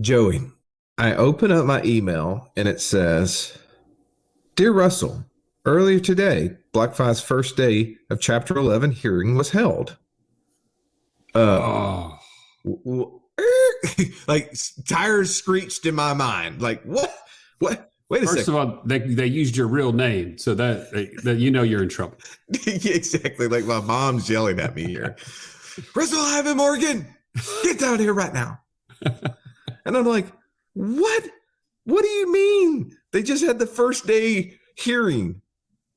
Joey, I open up my email and it says, Dear Russell, earlier today, BlockFi's first day of Chapter 11 hearing was held. Uh, Oh, like tires screeched in my mind. Like, what? What? Wait a first of second. all, they used your real name, so that you're in trouble. Exactly. Like my mom's yelling at me here. Russell Ivan Morgan, get down here right now. And I'm like, what? What do you mean? They just had the first day hearing.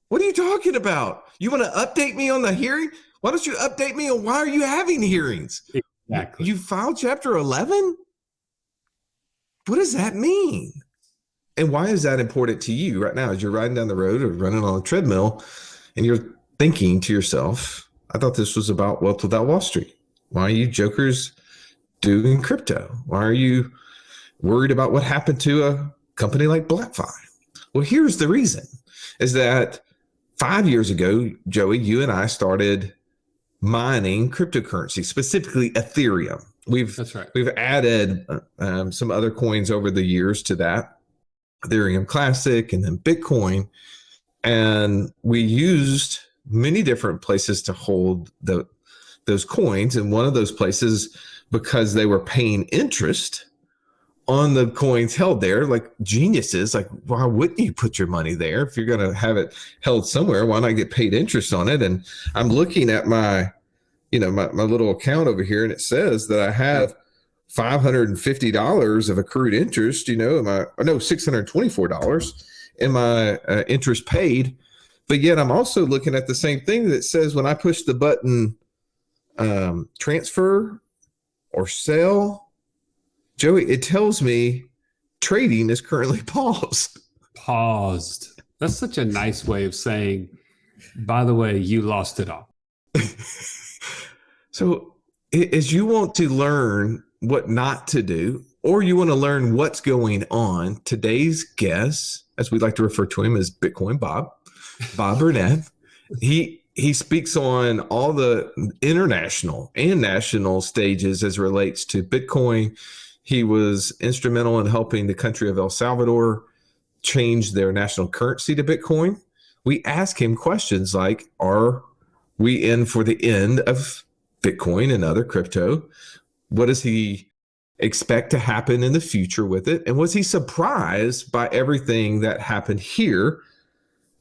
What are you talking about? You want to update me on the hearing? Why don't you update me on why are you having hearings? Exactly. You filed Chapter 11? What does that mean? And why is that important to you right now as you're riding down the road or running on a treadmill and you're thinking to yourself, I thought this was about wealth without Wall Street. Why are you jokers doing crypto? Why are you worried about what happened to a company like BlockFi? Well, here's the reason is that 5 years ago, Joey, you and I started mining cryptocurrency, specifically Ethereum. That's right. We've added some other coins over the years to that, Ethereum Classic and then Bitcoin. And we used many different places to hold those coins. And one of those places, because they were paying interest on the coins held there, like geniuses, like why wouldn't you put your money there if you're going to have it held somewhere? Why not get paid interest on it? And I'm looking at my little account over here, and it says that I have $550 of accrued interest, $624 in my interest paid. But yet I'm also looking at the same thing that says when I push the button transfer or sell, Joey, it tells me trading is currently paused. Paused. That's such a nice way of saying, by the way, you lost it all. So, as you want to learn what not to do, or you want to learn what's going on, today's guest, as we like to refer to him as Bitcoin Bob Burnett, he speaks on all the international and national stages as it relates to Bitcoin. He was instrumental in helping the country of El Salvador change their national currency to Bitcoin. We ask him questions like, are we in for the end of Bitcoin and other crypto? What does he expect to happen in the future with it? And was he surprised by everything that happened here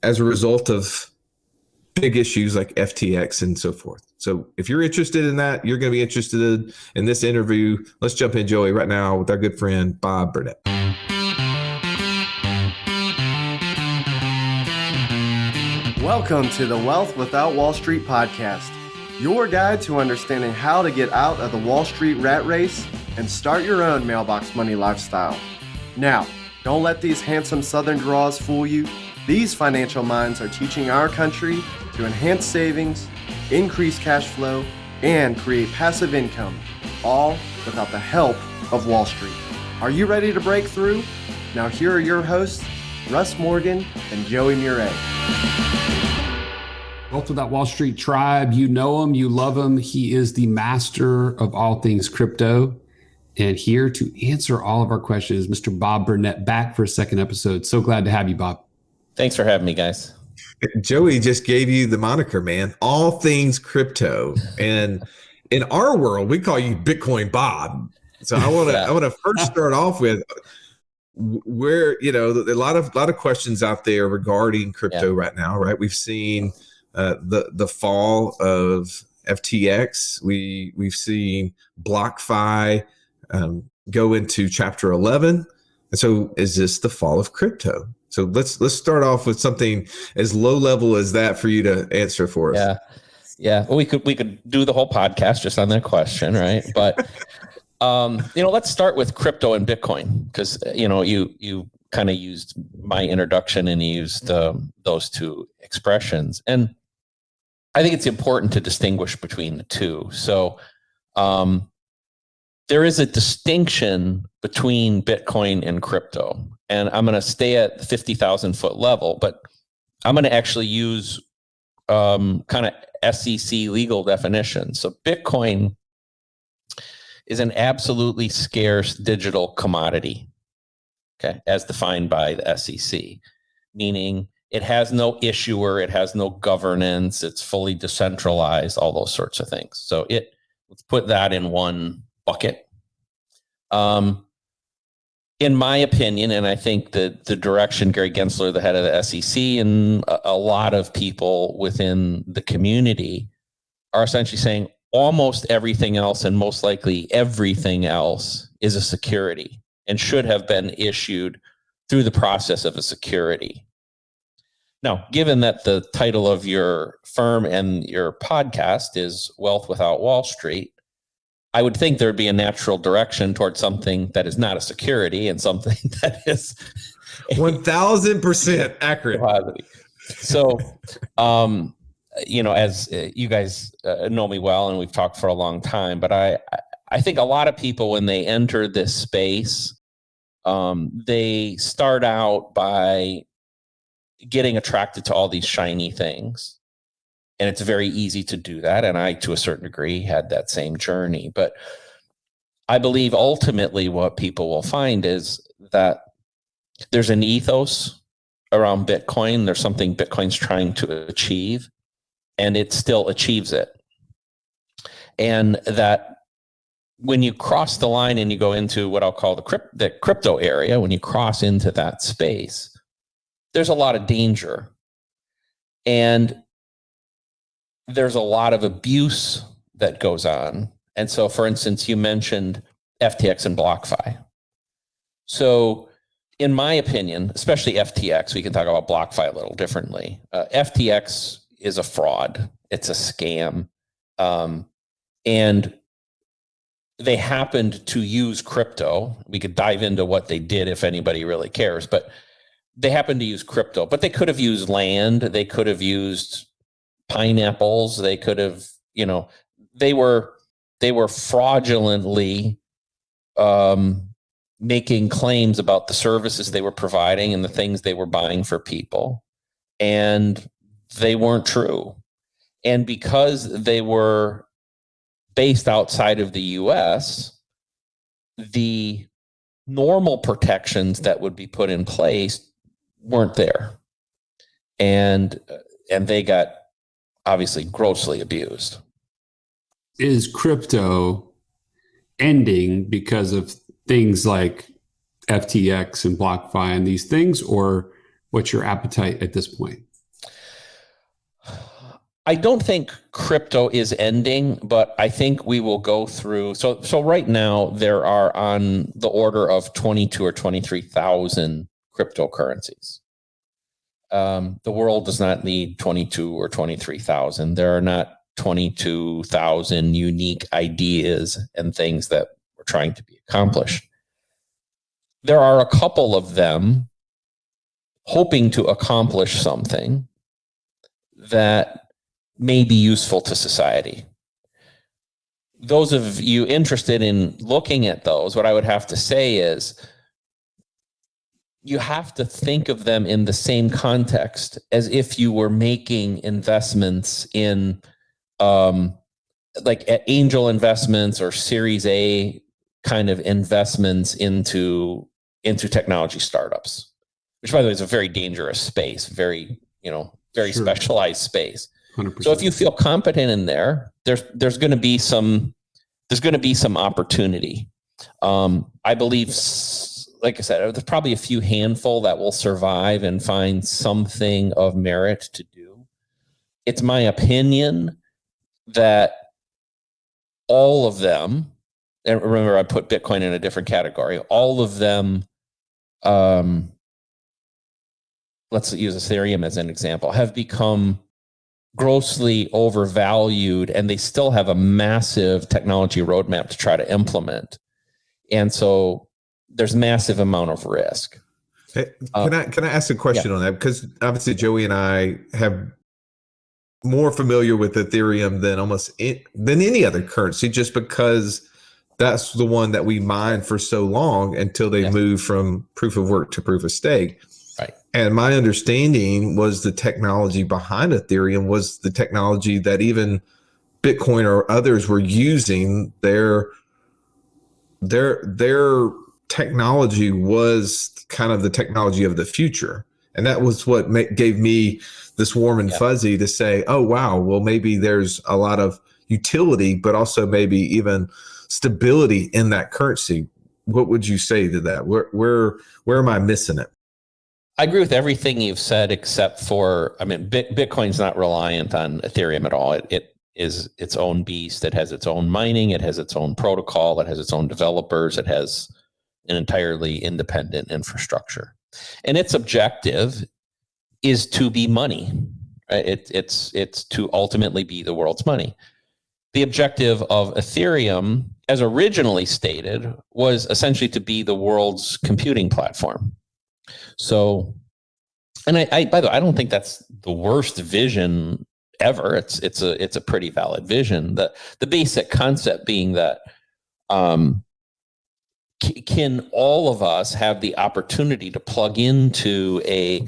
as a result of big issues like FTX and so forth? So if you're interested in that, you're going to be interested in this interview. Let's jump in, Joey, right now with our good friend, Bob Burnett. Welcome to the Wealth Without Wall Street podcast, your guide to understanding how to get out of the Wall Street rat race and start your own mailbox money lifestyle. Now, don't let these handsome Southern draws fool you. These financial minds are teaching our country to enhance savings, increase cash flow, and create passive income, all without the help of Wall Street. Are you ready to break through? Now here are your hosts, Russ Morgan and Joey Murray. Wealth Without Wall Street tribe, you know him, you love him. He is the master of all things crypto. And here to answer all of our questions, Mr. Bob Burnett, back for a second episode. So glad to have you, Bob. Thanks for having me, guys. Joey just gave you the moniker, man. All things crypto. And in our world, we call you Bitcoin Bob. So I want to first start off with where, a lot of questions out there regarding crypto right now, right? We've seen the fall of FTX. We've seen BlockFi go into Chapter 11. And so is this the fall of crypto? So let's start off with something as low level as that for you to answer for us. Yeah. Well, we could do the whole podcast just on that question, right? But let's start with crypto and Bitcoin because you kind of used my introduction and you used those two expressions, and I think it's important to distinguish between the two. So there is a distinction between Bitcoin and crypto. And I'm going to stay at the 50,000 foot level, but I'm going to actually use kind of SEC legal definition. So Bitcoin is an absolutely scarce digital commodity, okay, as defined by the SEC, meaning it has no issuer, it has no governance, it's fully decentralized, all those sorts of things. So let's put that in one bucket. In my opinion, and I think that the direction Gary Gensler, the head of the SEC, and a lot of people within the community are essentially saying almost everything else, and most likely everything else, is a security and should have been issued through the process of a security. Now, given that the title of your firm and your podcast is Wealth Without Wall Street, I would think there'd be a natural direction towards something that is not a security and something that is 1000% accurate. So, as you guys know me well, and we've talked for a long time, but I think a lot of people, when they enter this space, they start out by getting attracted to all these shiny things. And it's very easy to do that. And I, to a certain degree, had that same journey. But I believe ultimately what people will find is that there's an ethos around Bitcoin. There's something Bitcoin's trying to achieve, and it still achieves it. And that when you cross the line and you go into what I'll call the crypto area, when you cross into that space, there's a lot of danger. And there's a lot of abuse that goes on. And so, for instance, you mentioned FTX and BlockFi. So in my opinion, especially FTX, we can talk about BlockFi a little differently. FTX is a fraud. It's a scam. And they happened to use crypto. We could dive into what they did if anybody really cares, but they happened to use crypto. But they could have used land. They could have used pineapples. They could have, they were fraudulently making claims about the services they were providing and the things they were buying for people, and they weren't true. And because they were based outside of the US, the normal protections that would be put in place weren't there, and they got obviously grossly abused. Is crypto ending because of things like FTX and BlockFi and these things, or what's your appetite at this point? I don't think crypto is ending, but I think we will go through. So right now there are on the order of 22 or 23,000 cryptocurrencies. The world does not need 22 or 23,000. There are not 22,000 unique ideas and things that we're trying to be accomplished. There are a couple of them hoping to accomplish something that may be useful to society. Those of you interested in looking at those, what I would have to say is you have to think of them in the same context as if you were making investments in like angel investments or Series A kind of investments into technology startups, which, by the way, is a very dangerous space, very Sure. specialized space. 100%. So if you feel competent in there, there's going to be some opportunity. I believe, like I said, there's probably a few handful that will survive and find something of merit to do. It's my opinion that all of them, and remember I put Bitcoin in a different category, all of them, let's use Ethereum as an example, have become grossly overvalued, and they still have a massive technology roadmap to try to implement. And so there's massive amount of risk. Hey, can I ask a question on that? Because obviously Joey and I have more familiar with Ethereum than any other currency, just because that's the one that we mined for so long until they moved from proof of work to proof of stake. Right. And my understanding was the technology behind Ethereum was the technology that even Bitcoin or others were using. Their their technology was kind of the technology of the future. And that was what gave me this warm and fuzzy to say, oh, wow, well, maybe there's a lot of utility, but also maybe even stability in that currency. What would you say to that? Where am I missing it? I agree with everything you've said, except for, I mean, Bitcoin's not reliant on Ethereum at all. It is its own beast. It has its own mining. It has its own protocol. It has its own developers. It has an entirely independent infrastructure. And its objective is to be money. Right? It's to ultimately be the world's money. The objective of Ethereum, as originally stated, was essentially to be the world's computing platform. So, and I by the way, I don't think that's the worst vision ever. It's a pretty valid vision. The basic concept being that can all of us have the opportunity to plug into a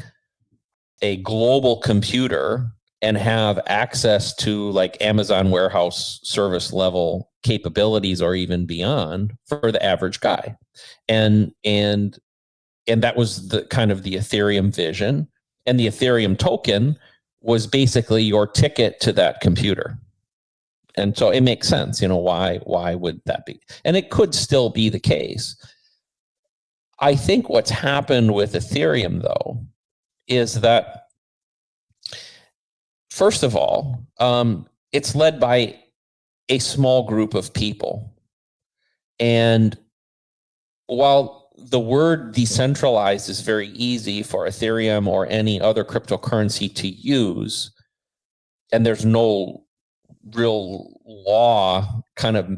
global computer and have access to like Amazon warehouse service level capabilities or even beyond for the average guy. And that was the kind of the Ethereum vision. And the Ethereum token was basically your ticket to that computer. And so it makes sense, why would that be? And it could still be the case. I think what's happened with Ethereum, though, is that, first of all, it's led by a small group of people. And while the word decentralized is very easy for Ethereum or any other cryptocurrency to use, and there's no real law kind of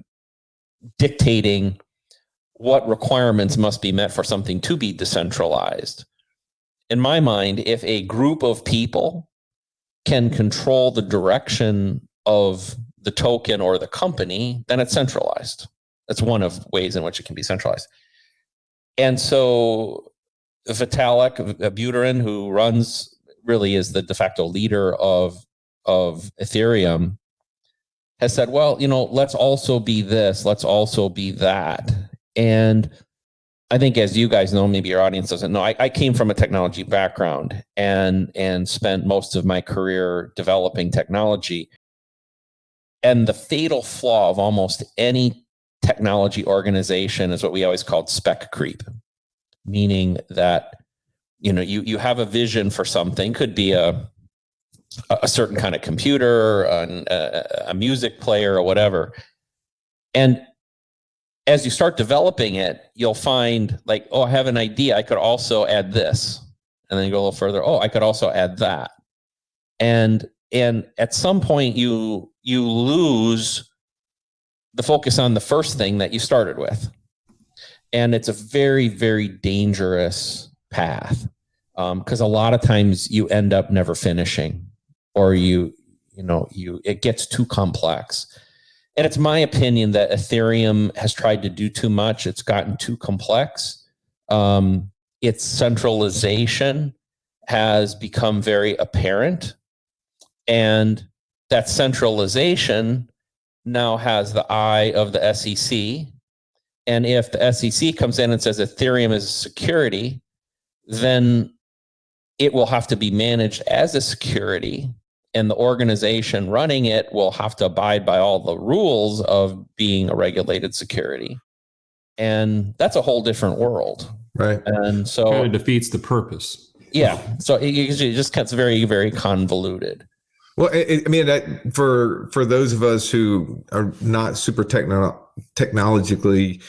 dictating what requirements must be met for something to be decentralized. In my mind, if a group of people can control the direction of the token or the company, then it's centralized. That's one of ways in which it can be centralized. And so Vitalik Buterin, who really is the de facto leader of Ethereum, has said, well, let's also be this, let's also be that. And I think, as you guys know, maybe your audience doesn't know, I came from a technology background and spent most of my career developing technology. And the fatal flaw of almost any technology organization is what we always called spec creep, meaning that you have a vision for something, could be a certain kind of computer, a music player, or whatever. And as you start developing it, you'll find like, oh, I have an idea. I could also add this. And then you go a little further. Oh, I could also add that. And at some point you lose the focus on the first thing that you started with. And it's a very, very dangerous path. Because a lot of times you end up never finishing, or it gets too complex. And it's my opinion that Ethereum has tried to do too much. It's gotten too complex. Its centralization has become very apparent. And that centralization now has the eye of the SEC. And if the SEC comes in and says Ethereum is a security, then it will have to be managed as a security. And the organization running it will have to abide by all the rules of being a regulated security. And that's a whole different world. Right. And so kind of defeats the purpose. Yeah. So it just gets very, very convoluted. Well, for those of us who are not super technologically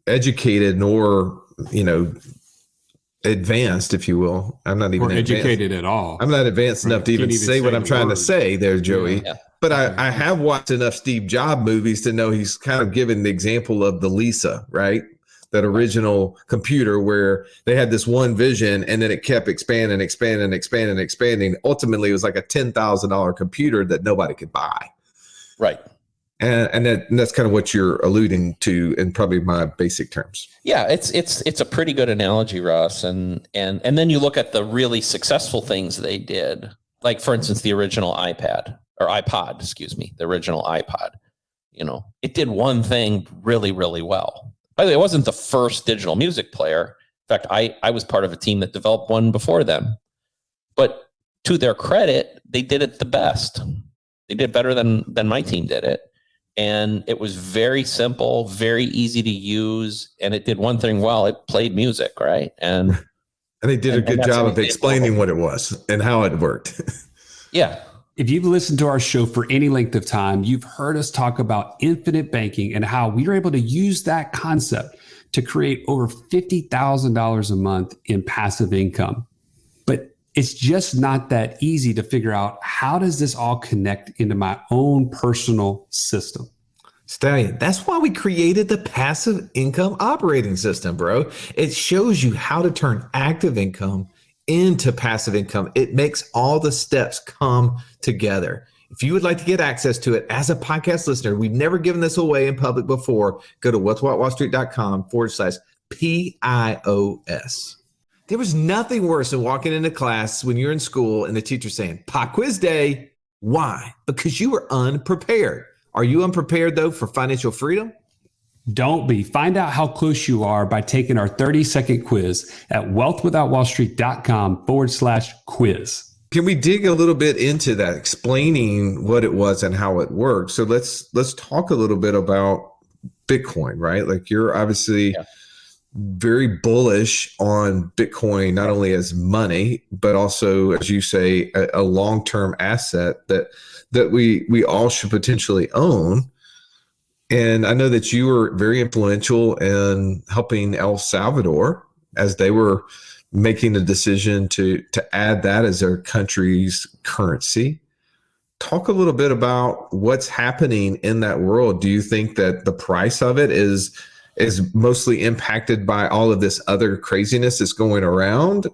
educated, nor, advanced, if you will. I'm not even educated at all. I'm not advanced enough to even say what I'm trying to say there, Joey. Yeah. But I have watched enough Steve Jobs movies to know he's kind of given the example of the Lisa, right? That original computer where they had this one vision and then it kept expanding. Ultimately, it was like a $10,000 computer that nobody could buy. Right. And that's kind of what you're alluding to in probably my basic terms. Yeah, it's a pretty good analogy, Russ. And then you look at the really successful things they did, like for instance, the original iPod, the original iPod. it did one thing really, really well. By the way, it wasn't the first digital music player. In fact, I was part of a team that developed one before them. But to their credit, they did it the best. They did better than my team did it. And it was very simple, very easy to use. And it did one thing well. It played music, right? And they did a good job of explaining what it was and how it worked. Yeah. If you've listened to our show for any length of time, you've heard us talk about infinite banking and how we were able to use that concept to create over $50,000 a month in passive income. But it's just not that easy to figure out, how does this all connect into my own personal system? Stallion, that's why we created the passive income operating system, bro. It shows you how to turn active income into passive income. It makes all the steps come together. If you would like to get access to it as a podcast listener, we've never given this away in public before. Go to wealthwithoutwallstreet.com/PIOS. There was nothing worse than walking into class when you're in school and the teacher saying, pop quiz day. Why? Because you were unprepared. Are you unprepared, though, for financial freedom? Don't be. Find out how close you are by taking our 30-second quiz at wealthwithoutwallstreet.com/quiz. Can we dig a little bit into that, explaining what it was and how it works? So let's talk a little bit about Bitcoin, right? Like, you're obviously very bullish on Bitcoin, not only as money, but also, as you say, a long-term asset that we all should potentially own. And I know that you were very influential in helping El Salvador as they were making a decision to add that as their country's currency. Talk a little bit about what's happening in that world. Do you think that the price of it is mostly impacted by all of this other craziness that's going around,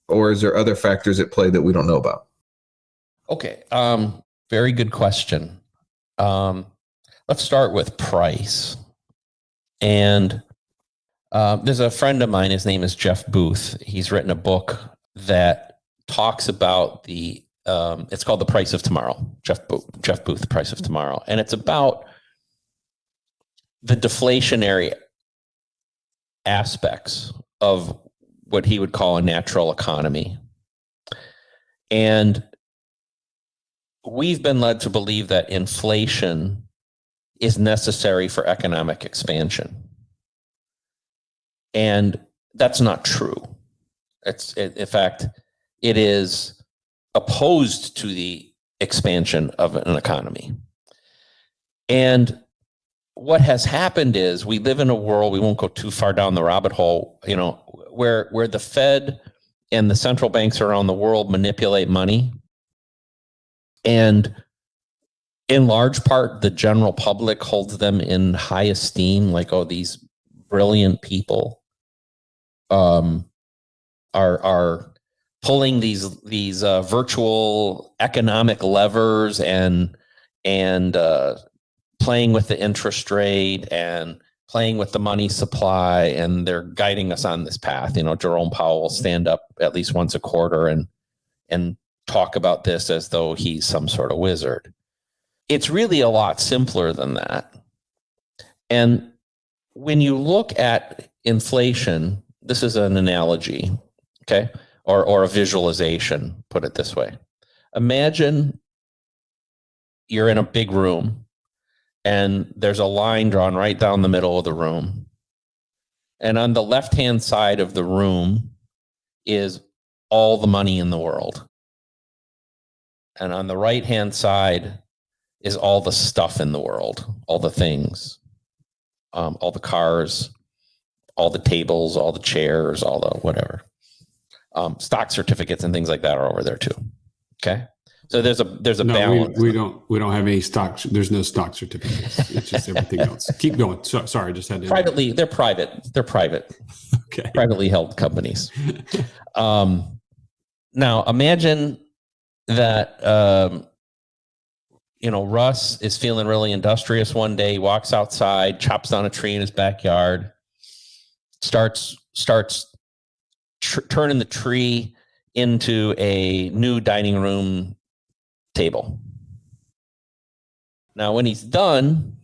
or is there other factors at play that we don't know about? Okay. Very good question. Let's start with price. And there's a friend of mine, his name is Jeff Booth. He's written a book that talks about it's called The Price of Tomorrow. Jeff Booth, The Price of Tomorrow. And it's about the deflationary aspects of what he would call a natural economy. And we've been led to believe that inflation is necessary for economic expansion. And that's not true. In fact, it is opposed to the expansion of an economy. And what has happened is we live in a world, we won't go too far down the rabbit hole, where the Fed and the central banks around the world manipulate money. And in large part, the general public holds them in high esteem, like, oh, these brilliant people are pulling these virtual economic levers and playing with the interest rate and playing with the money supply, and they're guiding us on this path. Jerome Powell will stand up at least once a quarter and talk about this as though he's some sort of wizard. It's really a lot simpler than that. And when you look at inflation, this is an analogy, okay, or a visualization, put it this way. Imagine you're in a big room and there's a line drawn right down the middle of the room. And on the left-hand side of the room is all the money in the world. And on the right-hand side is all the stuff in the world, all the things, all the cars, all the tables, all the chairs, all the whatever. Stock certificates and things like that are over there too. Okay. So there's a balance. We don't have any stock. There's no stock certificates. It's just everything else. Keep going. Sorry, I just had to. Privately, they're private. They're private. Okay. Privately held companies. Now imagine that, Russ is feeling really industrious one day. He walks outside, chops down a tree in his backyard, starts turning the tree into a new dining room table. Now, when he's done,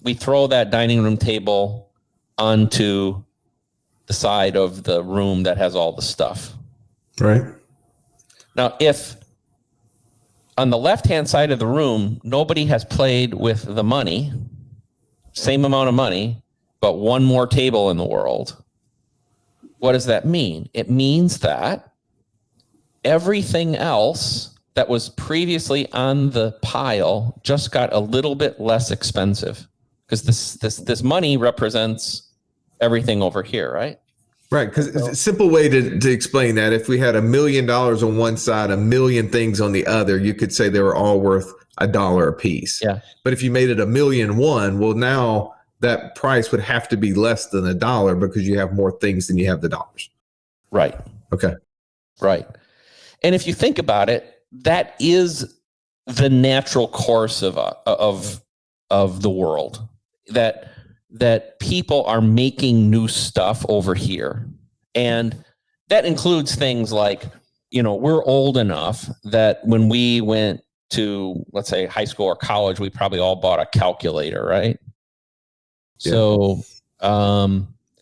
we throw that dining room table onto the side of the room that has all the stuff. Right. Now, if on the left-hand side of the room, nobody has played with the money, same amount of money, but one more table in the world, what does that mean? It means that everything else that was previously on the pile just got a little bit less expensive, because this money represents everything over here, right? Right. Because a simple way to explain that, if we had $1 million on one side, 1 million things on the other, you could say they were all worth $1 a piece. Yeah. But if you made it 1,000,001, well, now that price would have to be less than $1 because you have more things than you have the dollars. Right. Okay. Right. And if you think about it, that is the natural course of the world, that people are making new stuff over here. And that includes things like, we're old enough that when we went to, let's say, high school or college, we probably all bought a calculator, right? Yeah. So,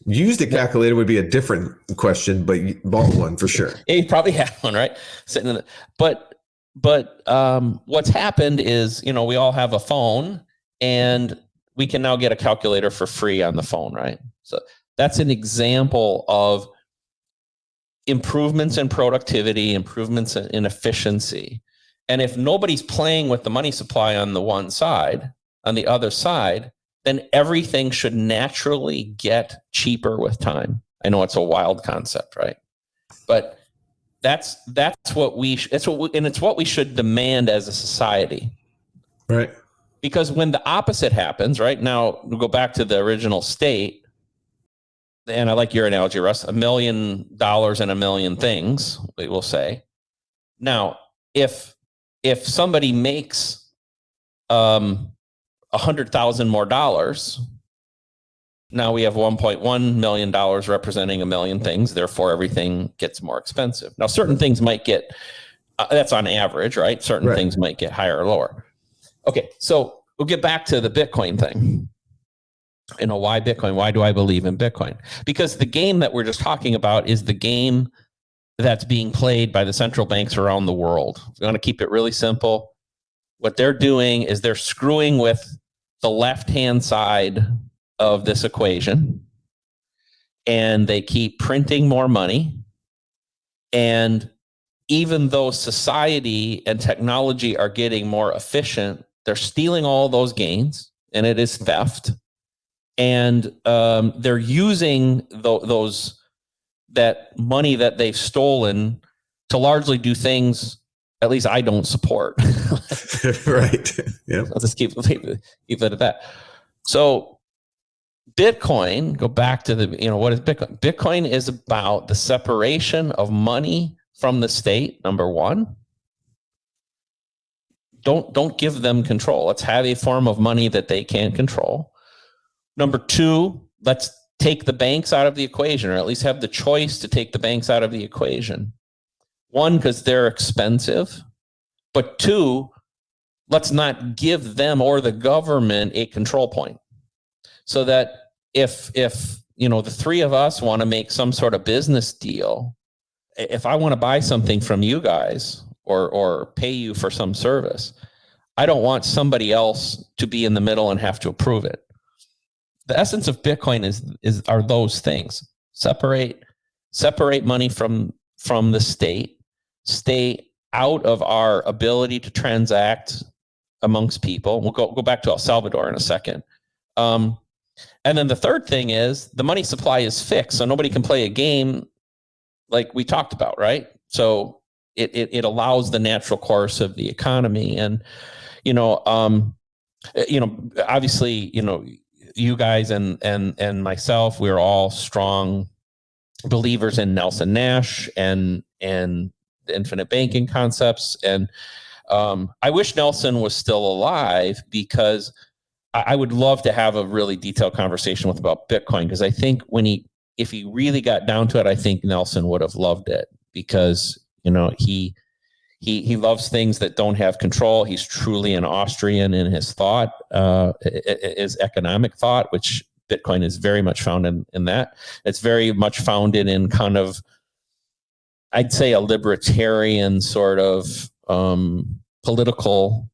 used a calculator would be a different question, but you bought one for sure. Yeah, you probably had one, right? Sitting in the, but what's happened is, we all have a phone, and we can now get a calculator for free on the phone, right? So that's an example of improvements in productivity, improvements in efficiency. And if nobody's playing with the money supply on the one side, on the other side, then everything should naturally get cheaper with time. I know it's a wild concept, right? But that's what it's what we should demand as a society. Right. Because when the opposite happens, right now, we'll go back to the original state. And I like your analogy, Russ, $1 million and a million things, we will say. Now, if somebody makes $100,000 more dollars, now we have $1.1 million representing a million things. Therefore, everything gets more expensive. Now, certain things might get, that's on average, right? Certain things might get higher or lower. Okay, so we'll get back to the Bitcoin thing. Why Bitcoin? Why do I believe in Bitcoin? Because the game that we're just talking about is the game that's being played by the central banks around the world. We want to keep it really simple. What they're doing is they're screwing with the left-hand side of this equation, and they keep printing more money. And even though society and technology are getting more efficient, they're stealing all those gains, and it is theft. And they're using that money that they've stolen to largely do things, at least I don't support. Right. Yeah. I'll just keep it at that. So Bitcoin, go back to what is Bitcoin? Bitcoin is about the separation of money from the state, number one. Don't give them control. Let's have a form of money that they can't control. Number two, let's take the banks out of the equation, or at least have the choice to take the banks out of the equation. One, because they're expensive. But two, let's not give them or the government a control point. So that if the three of us want to make some sort of business deal, if I want to buy something from you guys or pay you for some service, I don't want somebody else to be in the middle and have to approve it. The essence of Bitcoin are those things. Separate money from the state, stay out of our ability to transact amongst people. We'll go back to El Salvador in a second. And then the third thing is the money supply is fixed, so nobody can play a game like we talked about, right? So it allows the natural course of the economy. And obviously, you guys and myself, we're all strong believers in Nelson Nash and infinite banking concepts. And I wish Nelson was still alive, because I would love to have a really detailed conversation about Bitcoin, because I think if he really got down to it, I think Nelson would have loved it, because he He loves things that don't have control. He's truly an Austrian in his thought, his economic thought, which Bitcoin is very much founded in that. It's very much founded in kind of, I'd say, a libertarian sort of political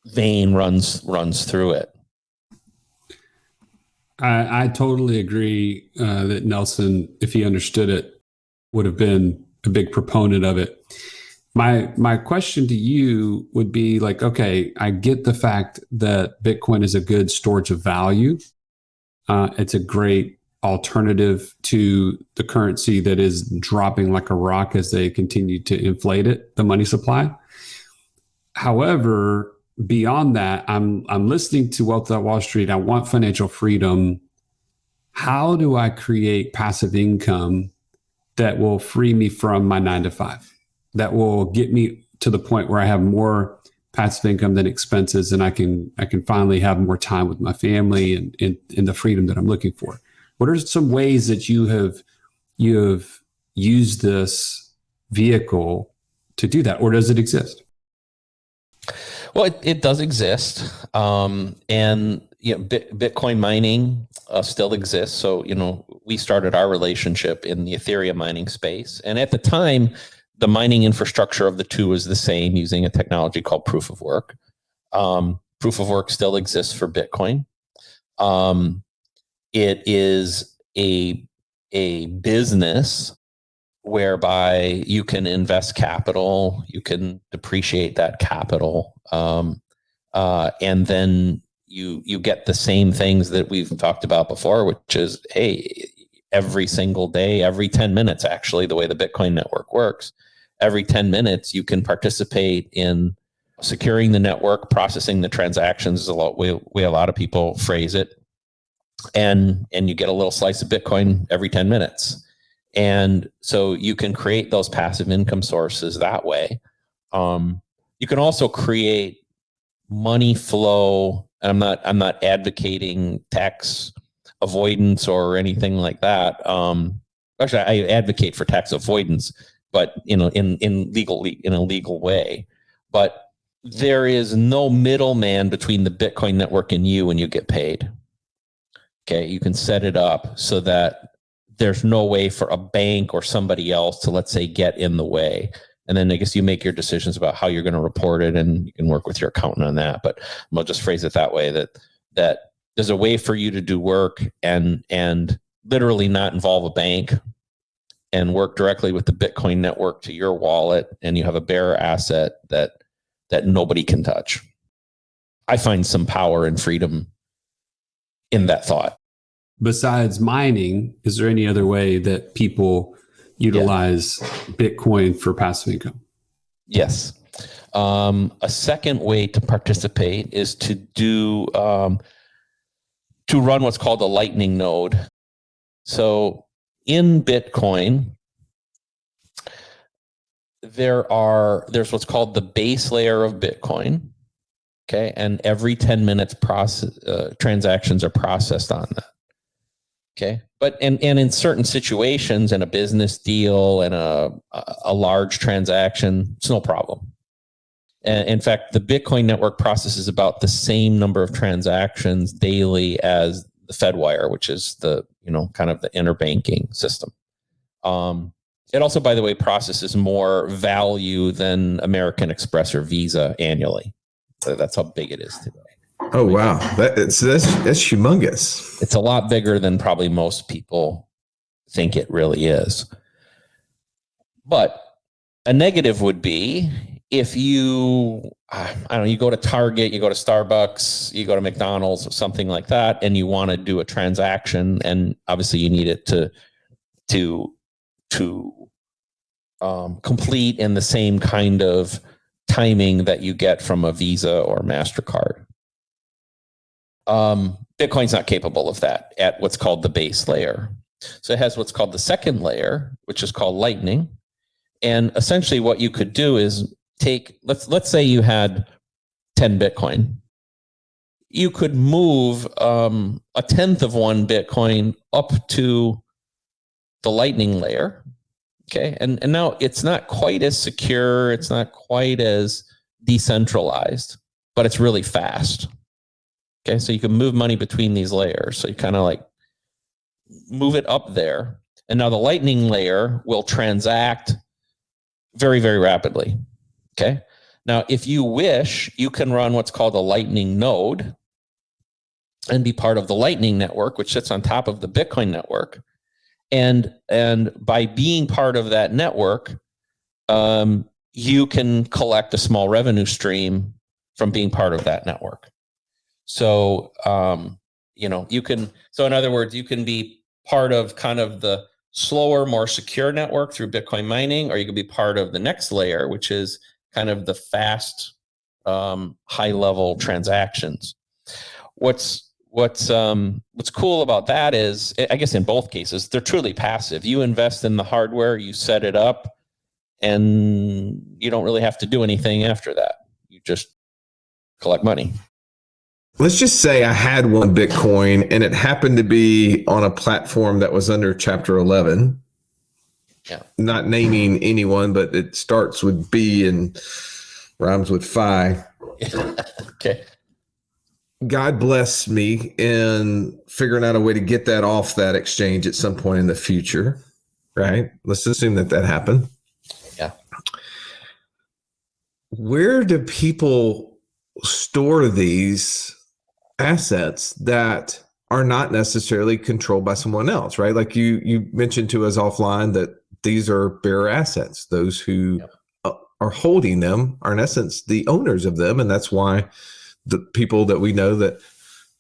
vein runs through it. I totally agree that Nelson, if he understood it, would have been a big proponent of it. My question to you would be like, okay, I get the fact that Bitcoin is a good storage of value. It's a great alternative to the currency that is dropping like a rock as they continue to inflate it, the money supply. However, beyond that, I'm listening to Wealth Without Wall Street. I want financial freedom. How do I create passive income that will free me from my 9-to-5? That will get me to the point where I have more passive income than expenses, and I can finally have more time with my family and the freedom that I'm looking for. What are some ways that you have used this vehicle to do that, or does it exist? Well, it does exist, and Bitcoin mining still exists. So we started our relationship in the Ethereum mining space, and at the time, the mining infrastructure of the two is the same, using a technology called proof of work. Proof of work still exists for Bitcoin. It is a business whereby you can invest capital, you can depreciate that capital, and then you get the same things that we've talked about before, which is, hey, every single day, every 10 minutes, actually, the way the Bitcoin network works, every 10 minutes, you can participate in securing the network, processing the transactions, is a way a lot of people phrase it. And you get a little slice of Bitcoin every 10 minutes. And so you can create those passive income sources that way. You can also create money flow. And I'm not advocating tax avoidance or anything like that. Actually, I advocate for tax avoidance, but in a legal way. But there is no middleman between the Bitcoin network and you when you get paid. Okay, you can set it up so that there's no way for a bank or somebody else to, let's say, get in the way. And then I guess you make your decisions about how you're going to report it, and you can work with your accountant on that. But I'll just phrase it that way, that there's a way for you to do work and literally not involve a bank and work directly with the Bitcoin network to your wallet, and you have a bearer asset that nobody can touch. I find some power and freedom in that thought. Besides mining, is there any other way that people utilize Bitcoin for passive income? Yes. A second way to participate is to do to run what's called a lightning node. So in Bitcoin, there's what's called the base layer of Bitcoin. Okay, and every 10 minutes transactions are processed on that. Okay, but and in certain situations, in a business deal and a large transaction, it's no problem. And in fact, the Bitcoin network processes about the same number of transactions daily as the Fedwire, which is the kind of the interbanking system. It also, by the way, processes more value than American Express or Visa annually. So that's how big it is today. Oh, wow. That's humongous. It's a lot bigger than probably most people think it really is. But a negative would be if you go to Target, you go to Starbucks, you go to McDonald's or something like that, and you want to do a transaction, and obviously you need it to complete in the same kind of timing that you get from a Visa or MasterCard. Bitcoin's not capable of that at what's called the base layer. So it has what's called the second layer, which is called Lightning. And essentially what you could do is let's say you had 10 Bitcoin. You could move a tenth of one Bitcoin up to the Lightning layer, Okay. And now it's not quite as secure. It's not quite as decentralized, but it's really fast. Okay. So you can move money between these layers. So you kind of like move it up there. And now the Lightning layer will transact very, very rapidly. Okay. Now, if you wish, you can run what's called a Lightning node and be part of the Lightning network, which sits on top of the Bitcoin network. And by being part of that network, you can collect a small revenue stream from being part of that network. So, you can, so in other words, you can be part of kind of the slower, more secure network through Bitcoin mining, or you can be part of the next layer, which is kind of the fast, high level transactions. What's cool about that is, I guess in both cases, they're truly passive. You invest in the hardware, you set it up, and you don't really have to do anything after that. You just collect money. Let's just say I had one Bitcoin and it happened to be on a platform that was under Chapter 11. Yeah. Not naming anyone, but it starts with B and rhymes with Phi. Okay. God bless me in figuring out a way to get that off that exchange at some point in the future, right? Let's assume that happened. Yeah. Where do people store these assets that are not necessarily controlled by someone else, right? Like you mentioned to us offline that these are bearer assets. Those who are holding them are in essence the owners of them. And that's why the people that we know that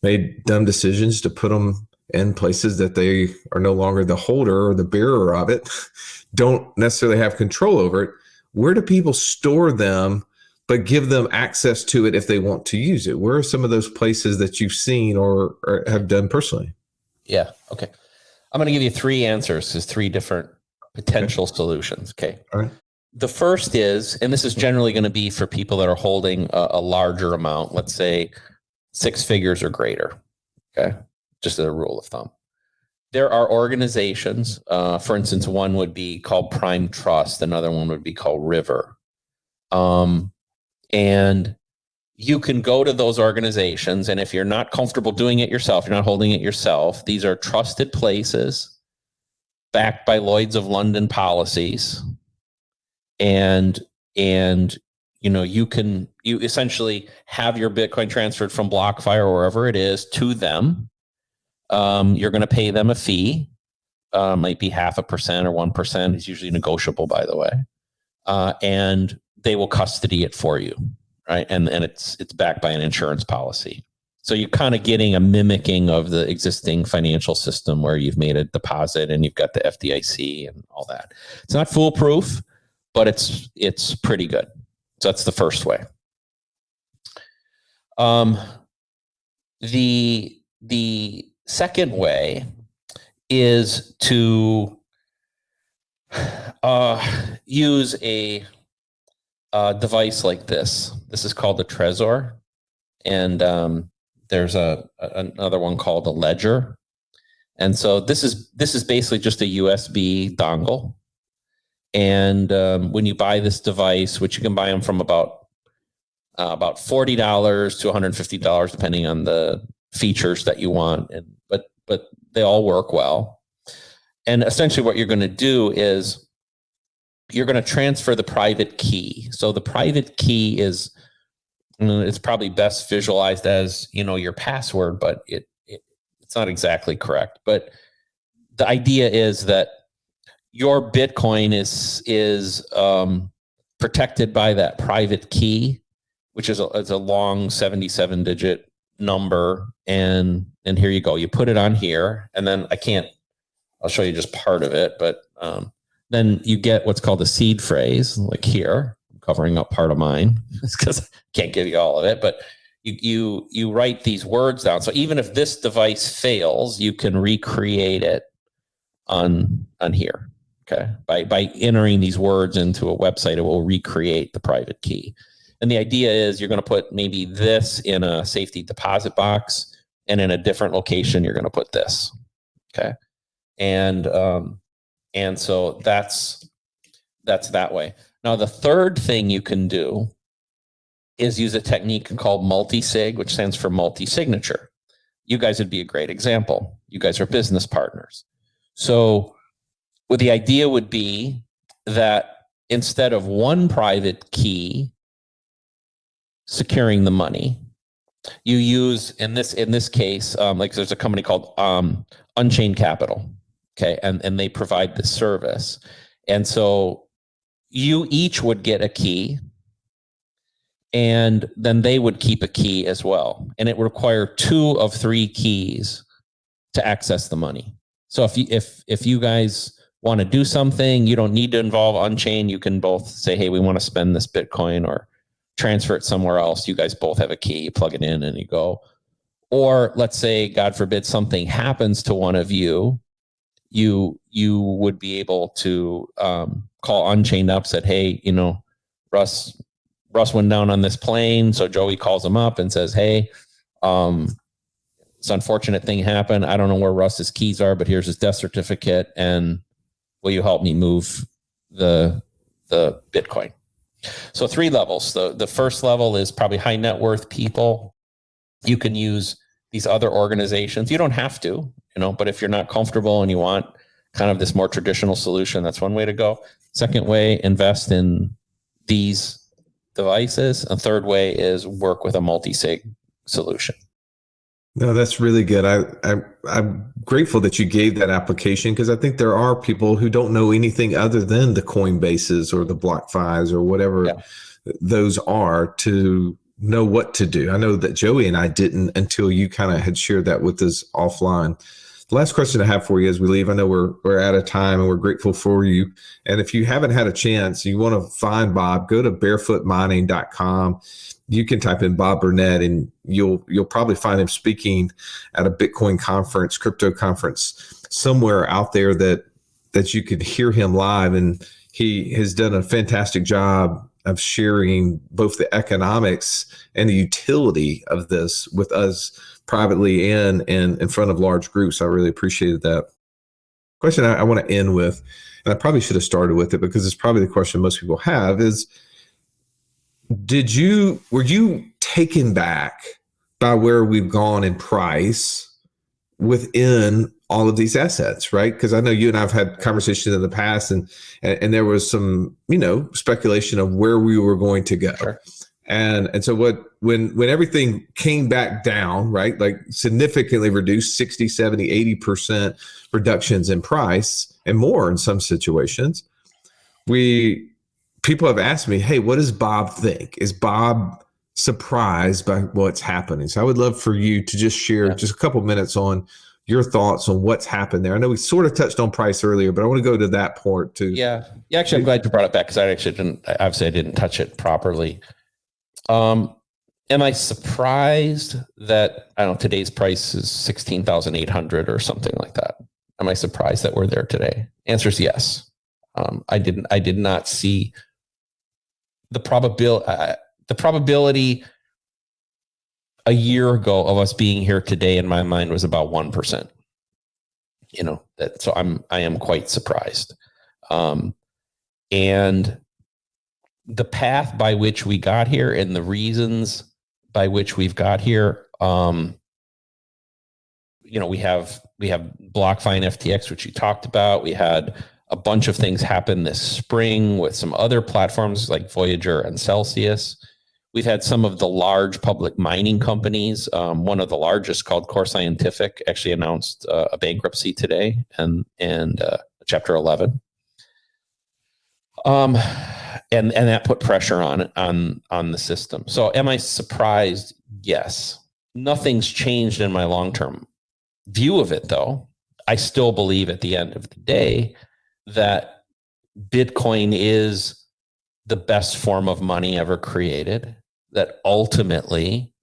made dumb decisions to put them in places that they are no longer the holder or the bearer of it don't necessarily have control over it. Where do people store them, but give them access to it if they want to use it? Where are some of those places that you've seen or have done personally? Yeah. Okay. I'm going to give you three answers. There's three different potential solutions. Okay. All right. The first is, and this is generally going to be for people that are holding a larger amount, let's say 6 figures or greater. Okay. Just as a rule of thumb. There are organizations, for instance, one would be called Prime Trust. Another one would be called River. And you can go to those organizations. And if you're not comfortable doing it yourself, you're not holding it yourself, these are trusted places backed by Lloyd's of London policies. And you essentially have your Bitcoin transferred from BlockFi or wherever it is to them. You're going to pay them a fee, might be 0.5% or 1%. It's usually negotiable, by the way. And they will custody it for you, right? And it's backed by an insurance policy. So you're kind of getting a mimicking of the existing financial system where you've made a deposit and you've got the FDIC and all that. It's not foolproof, but it's pretty good. So that's the first way. The second way is to use a device like this. This is called a Trezor, and there's another one called a Ledger. And so this is basically just a USB dongle. And when you buy this device, which you can buy them from about $40 to $150, depending on the features that you want, but they all work well. And essentially, what you're going to do is you're going to transfer the private key. So the private key is it's probably best visualized as your password, but it's not exactly correct. But the idea is that your Bitcoin is protected by that private key, which is a long 77-digit number. And here you go. You put it on here, and then I'll show you just part of it, but then you get what's called a seed phrase, like here. I'm covering up part of mine because I can't give you all of it, but you write these words down. So even if this device fails, you can recreate it on here. Okay. By entering these words into a website, it will recreate the private key. And the idea is you're going to put maybe this in a safety deposit box, and in a different location, you're going to put this. Okay. And so that's that's that way. Now, the third thing you can do is use a technique called multi-sig, which stands for multi-signature. You guys would be a great example. You guys are business partners. So what the idea would be that instead of one private key securing the money, you use in this case, like there's a company called Unchained Capital, okay, and they provide this service, and so you each would get a key, and then they would keep a key as well, and it would require 2 of 3 keys to access the money. So if you guys want to do something, you don't need to involve Unchained. You can both say, hey, we want to spend this Bitcoin or transfer it somewhere else. You guys both have a key, you plug it in and you go. Or let's say, God forbid, something happens to one of you, you would be able to call Unchained up, said, hey, Russ went down on this plane. So Joey calls him up and says, hey, this unfortunate thing happened. I don't know where Russ's keys are, but here's his death certificate. And will you help me move the Bitcoin? So 3 levels. The first level is probably high net worth people. You can use these other organizations. You don't have to, but if you're not comfortable and you want kind of this more traditional solution, that's one way to go. Second way, invest in these devices. A third way is work with a multi-sig solution. No, that's really good. I'm grateful that you gave that application, because I think there are people who don't know anything other than the Coinbases or the BlockFis or whatever those are to know what to do. I know that Joey and I didn't until you kind of had shared that with us offline. The last question I have for you as we leave, I know we're out of time and we're grateful for you. And if you haven't had a chance, you want to find Bob, go to barefootmining.com. You can type in Bob Burnett and you'll probably find him speaking at a Bitcoin conference, crypto conference somewhere out there that you could hear him live. And he has done a fantastic job of sharing both the economics and the utility of this with us privately and in front of large groups. I really appreciated that. Question I want to end with, and I probably should have started with it because it's probably the question most people have, is were you taken back by where we've gone in price within all of these assets, right? Because I know you and I've had conversations in the past, and there was some, speculation of where we were going to go. Sure. And so when everything came back down, right, like significantly reduced 60, 70, 80% reductions in price and more in some situations, people have asked me, hey, what does Bob think? Is Bob surprised by what's happening? So I would love for you to just share just a couple minutes on your thoughts on what's happened there. I know we sort of touched on price earlier, but I want to go to that part too. Yeah. Actually, I'm glad you brought it back because I didn't touch it properly. Am I surprised that, I don't know, today's price is 16,800 or something like that? Am I surprised that we're there today? Answer is yes. I did not see the probability a year ago of us being here today in my mind was about 1%. So I am quite surprised. And the path by which we got here and the reasons by which we've got here, we have BlockFi and FTX, which you talked about. We had a bunch of things happen this spring with some other platforms like Voyager and Celsius. We've had some of the large public mining companies. One of the largest, called Core Scientific, actually announced a bankruptcy today and Chapter 11. And that put pressure on the system. So am I surprised? Yes. Nothing's changed in my long-term view of it, though. I still believe at the end of the day that Bitcoin is the best form of money ever created, that ultimately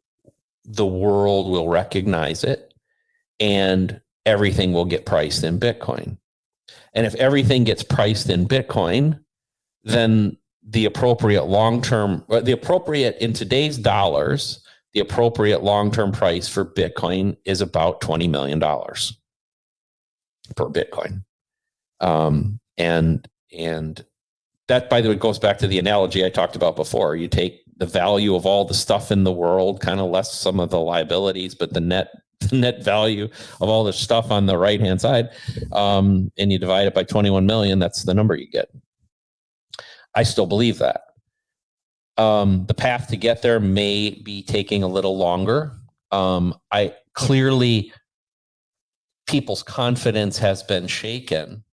the world will recognize it and everything will get priced in Bitcoin. And if everything gets priced in Bitcoin, then the appropriate in today's dollars, the appropriate long-term price for Bitcoin is about $20 million per Bitcoin. And that, by the way, goes back to the analogy I talked about before. You take the value of all the stuff in the world, kind of less some of the liabilities, but the net value of all the stuff on the right-hand side, and you divide it by 21 million, that's the number you get. I still believe that. The path to get there may be taking a little longer. I clearly, people's confidence has been shaken.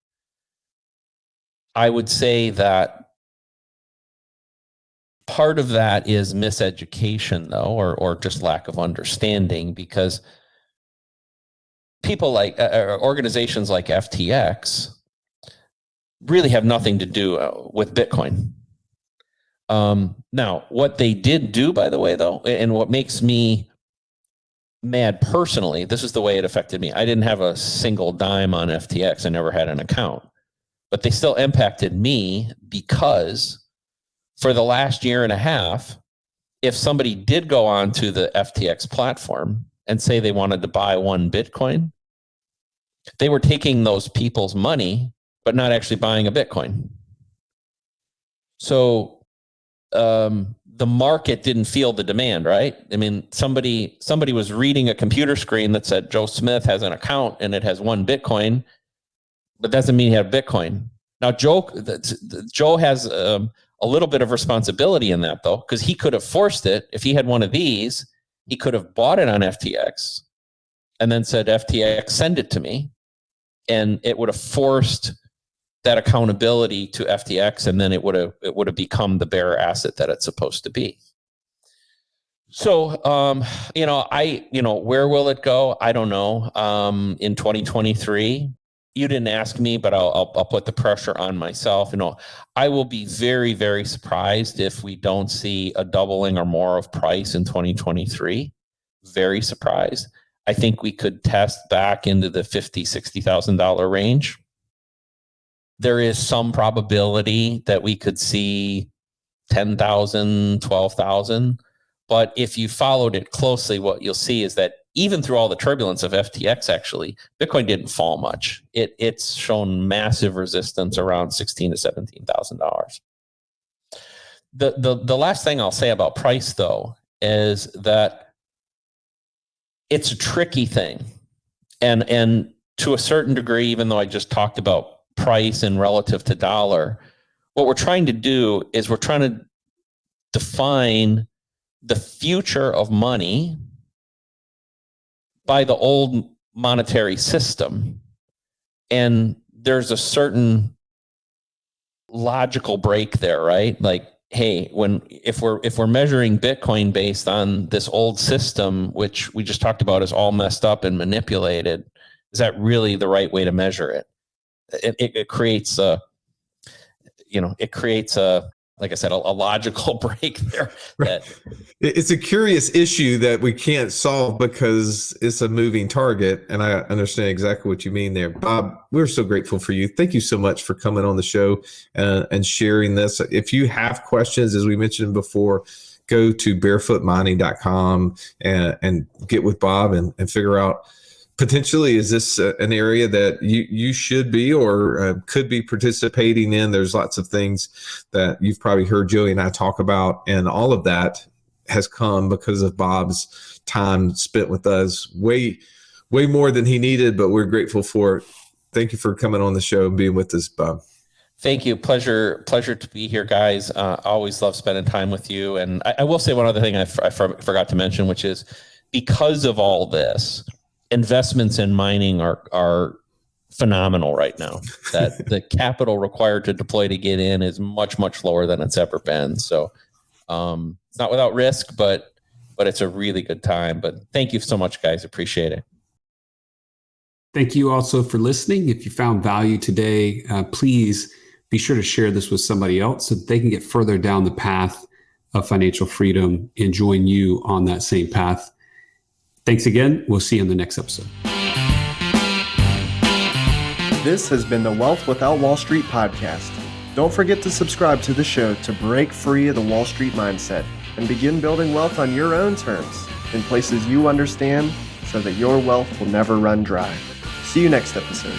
I would say that part of that is miseducation, though, or just lack of understanding, because people like organizations like FTX really have nothing to do with Bitcoin. Now, what they did do, by the way, though, and what makes me mad personally, this is the way it affected me. I didn't have a single dime on FTX. I never had an account, but they still impacted me, because for the last year and a half, if somebody did go on to the FTX platform and say they wanted to buy one Bitcoin, they were taking those people's money, but not actually buying a Bitcoin. So the market didn't feel the demand, right? I mean, somebody was reading a computer screen that said Joe Smith has an account and it has one Bitcoin, but doesn't mean he had Bitcoin. Now, Joe has a little bit of responsibility in that, though, because he could have forced it. If he had one of these, he could have bought it on FTX and then said, FTX, send it to me. And it would have forced that accountability to FTX, and then it would have become the bearer asset that it's supposed to be. So, where will it go? I don't know. In 2023, you didn't ask me, but I'll put the pressure on myself. I will be very, very surprised if we don't see a doubling or more of price in 2023. Very surprised. I think we could test back into the $50,000, $60,000 range. There is some probability that we could see 10,000, 12,000. But if you followed it closely, what you'll see is that even through all the turbulence of FTX, actually, Bitcoin didn't fall much. It's shown massive resistance around $16,000 to $17,000. The last thing I'll say about price, though, is that it's a tricky thing. And to a certain degree, even though I just talked about price and relative to dollar, what we're trying to do is we're trying to define the future of money by the old monetary system. And there's a certain logical break there, right? Like, hey, if we're measuring Bitcoin based on this old system, which we just talked about is all messed up and manipulated, is that really the right way to measure it? It creates like I said, a logical break there. It's a curious issue that we can't solve because it's a moving target. And I understand exactly what you mean there. Bob, we're so grateful for you. Thank you so much for coming on the show and sharing this. If you have questions, as we mentioned before, go to barefootmining.com and get with Bob and figure out, potentially, is this an area that you should be or could be participating in? There's lots of things that you've probably heard Joey and I talk about, and all of that has come because of Bob's time spent with us, way more than he needed, but we're grateful for it. Thank you for coming on the show and being with us, Bob. Thank you. Pleasure to be here, guys. Always love spending time with you. And I will say one other thing I forgot to mention, which is because of all this, investments in mining are phenomenal right now. That the capital required to deploy to get in is much, much lower than it's ever been. So it's not without risk, but it's a really good time. But thank you so much, guys. Appreciate it. Thank you also for listening. If you found value today, please be sure to share this with somebody else so that they can get further down the path of financial freedom and join you on that same path. Thanks again. We'll see you in the next episode. This has been the Wealth Without Wall Street podcast. Don't forget to subscribe to the show to break free of the Wall Street mindset and begin building wealth on your own terms in places you understand so that your wealth will never run dry. See you next episode.